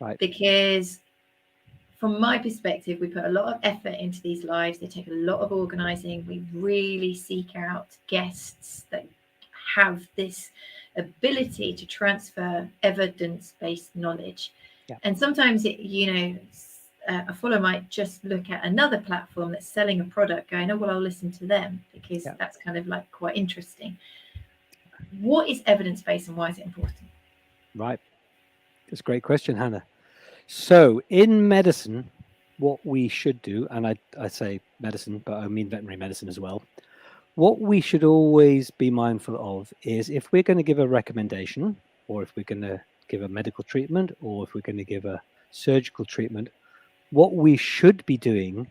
Right. Because from my perspective, we put a lot of effort into these lives. They take a lot of organizing. We really seek out guests that have this ability to transfer evidence-based knowledge. Yeah. And sometimes a follower might just look at another platform that's selling a product going, oh, well, I'll listen to them because that's kind of like quite interesting. What is evidence-based and why is it important? Right. That's a great question, Hannah. So in medicine, what we should do, and I say medicine, but I mean veterinary medicine as well, what we should always be mindful of is if we're going to give a recommendation, or if we're going to give a medical treatment, or if we're going to give a surgical treatment, what we should be doing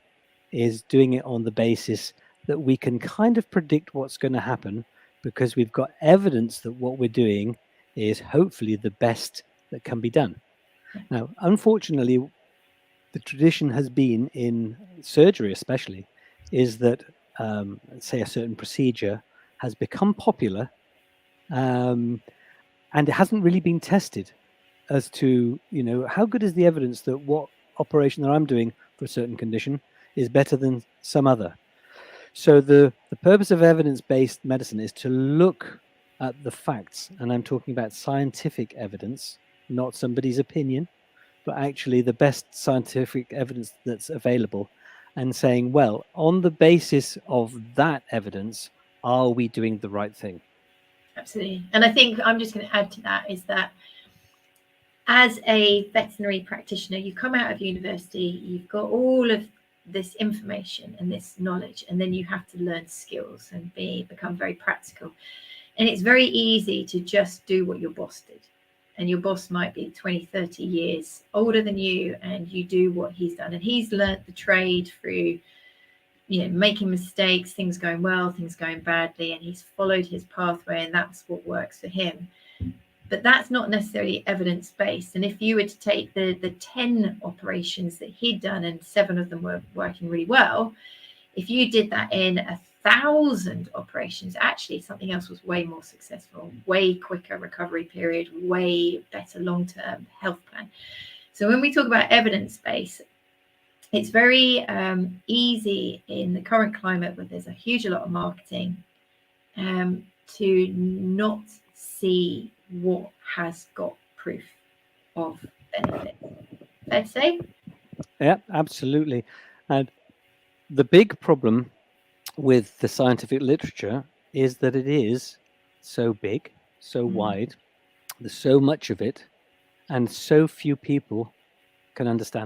is doing it on the basis that we can kind of predict what's going to happen because we've got evidence that what we're doing is hopefully the best that can be done. Now, unfortunately, the tradition has been in surgery especially is that say a certain procedure has become popular and it hasn't really been tested as to, you know, how good is the evidence that what operation that I'm doing for a certain condition is better than some other. So the purpose of evidence-based medicine is to look at the facts, and I'm talking about scientific evidence, not somebody's opinion, but actually the best scientific evidence that's available, and saying, well, on the basis of that evidence, are we doing the right thing? Absolutely. And I think I'm just going to add to that is that as a veterinary practitioner, you come out of university, you've got all of this information and this knowledge, and then you have to learn skills and become very practical. And it's very easy to just do what your boss did. And your boss might be 20, 30 years older than you, and you do what he's done. And he's learnt the trade through, you know, making mistakes, things going well, things going badly, and he's followed his pathway, and that's what works for him. But that's not necessarily evidence-based. And if you were to take the 10 operations that he'd done and 7 of them were working really well, if you did that in 1,000 operations, actually something else was way more successful, way quicker recovery period, way better long-term health plan. So when we talk about evidence-based, it's very easy in the current climate where there's a huge lot of marketing to not see what has got proof of benefit. Fair to say? Yeah, absolutely. And the big problem with the scientific literature is that it is so big, so wide, there's so much of it, and so few people can understand